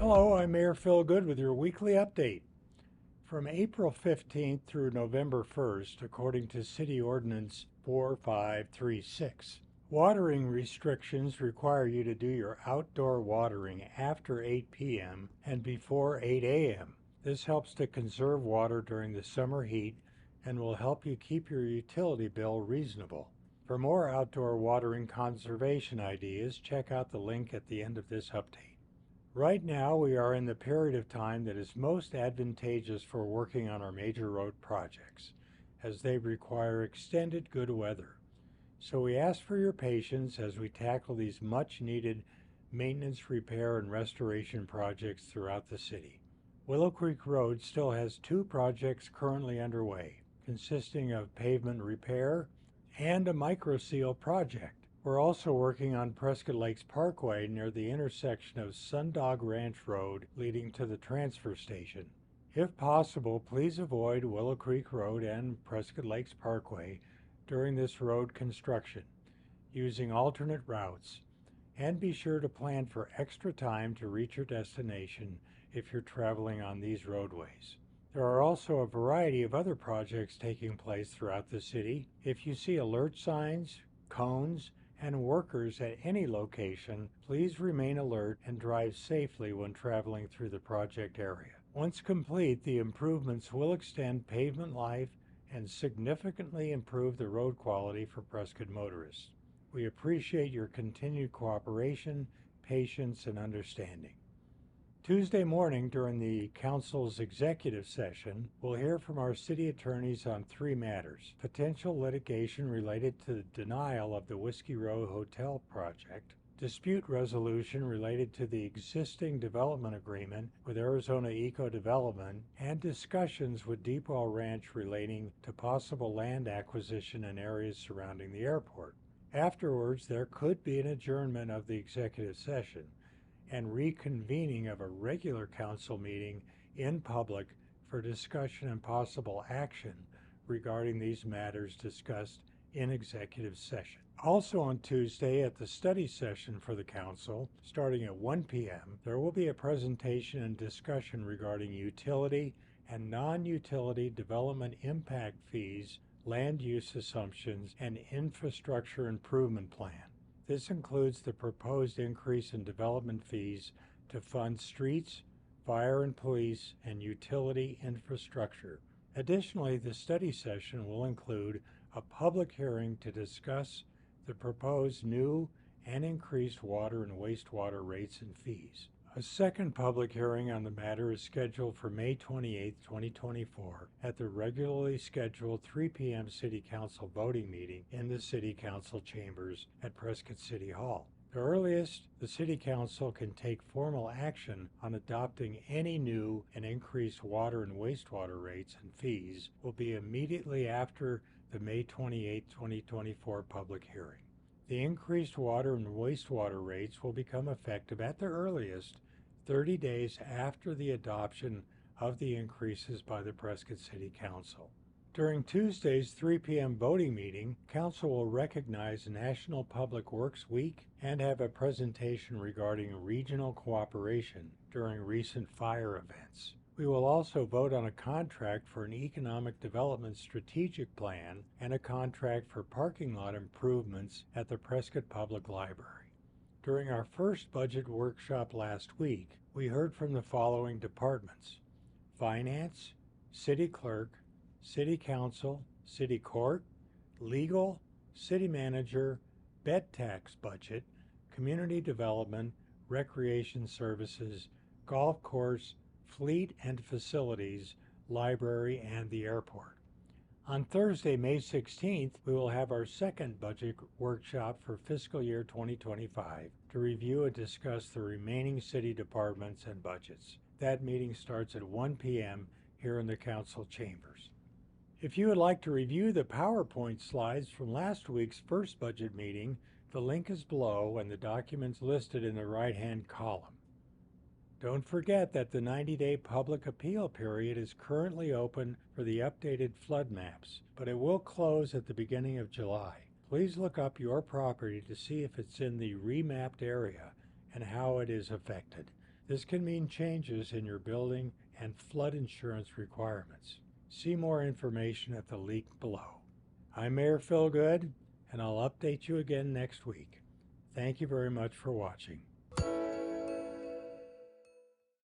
Hello, I'm Mayor Phil Good with your weekly update. From April 15th through November 1st, according to City Ordinance 4536, watering restrictions require you to do your outdoor watering after 8 p.m. and before 8 a.m. This helps to conserve water during the summer heat and will help you keep your utility bill reasonable. For more outdoor watering conservation ideas, check out the link at the end of this update. Right now, we are in the period of time that is most advantageous for working on our major road projects, as they require extended good weather. So we ask for your patience as we tackle these much-needed maintenance, repair, and restoration projects throughout the city. Willow Creek Road still has two projects currently underway, consisting of pavement repair and a microseal project. We're also working on Prescott Lakes Parkway near the intersection of Sundog Ranch Road leading to the transfer station. If possible, please avoid Willow Creek Road and Prescott Lakes Parkway during this road construction, using alternate routes, and be sure to plan for extra time to reach your destination if you're traveling on these roadways. There are also a variety of other projects taking place throughout the city. If you see alert signs, cones, and workers at any location, please remain alert and drive safely when traveling through the project area. Once complete, the improvements will extend pavement life and significantly improve the road quality for Prescott motorists. We appreciate your continued cooperation, patience, and understanding. Tuesday morning during the Council's executive session, we'll hear from our city attorneys on three matters: potential litigation related to the denial of the Whiskey Row Hotel project, dispute resolution related to the existing development agreement with Arizona Eco Development, and discussions with Deepwell Ranch relating to possible land acquisition in areas surrounding the airport. Afterwards, there could be an adjournment of the executive session and reconvening of a regular council meeting in public for discussion and possible action regarding these matters discussed in executive session. Also on Tuesday at the study session for the council, starting at 1 p.m., there will be a presentation and discussion regarding utility and non-utility development impact fees, land use assumptions, and infrastructure improvement plan. This includes the proposed increase in development fees to fund streets, fire and police, and utility infrastructure. Additionally, the study session will include a public hearing to discuss the proposed new and increased water and wastewater rates and fees. A second public hearing on the matter is scheduled for May 28, 2024 at the regularly scheduled 3 p.m. City Council voting meeting in the City Council chambers at Prescott City Hall. The earliest the City Council can take formal action on adopting any new and increased water and wastewater rates and fees will be immediately after the May 28, 2024 public hearing. The increased water and wastewater rates will become effective at the earliest 30 days after the adoption of the increases by the Prescott City Council. During Tuesday's 3 p.m. voting meeting, Council will recognize National Public Works Week and have a presentation regarding regional cooperation during recent fire events. We will also vote on a contract for an economic development strategic plan and a contract for parking lot improvements at the Prescott Public Library. During our first budget workshop last week, we heard from the following departments: Finance, City Clerk, City Council, City Court, Legal, City Manager, Bed Tax Budget, Community Development, Recreation Services, Golf Course, Fleet and Facilities, Library, and the Airport. On Thursday, May 16th, we will have our second budget workshop for fiscal year 2025 to review and discuss the remaining city departments and budgets. That meeting starts at 1 p.m. here in the council chambers. If you would like to review the PowerPoint slides from last week's first budget meeting, the link is below and the documents listed in the right-hand column. Don't forget that the 90-day public appeal period is currently open for the updated flood maps, but it will close at the beginning of July. Please look up your property to see if it's in the remapped area and how it is affected. This can mean changes in your building and flood insurance requirements. See more information at the link below. I'm Mayor Phil Good, and I'll update you again next week. Thank you very much for watching.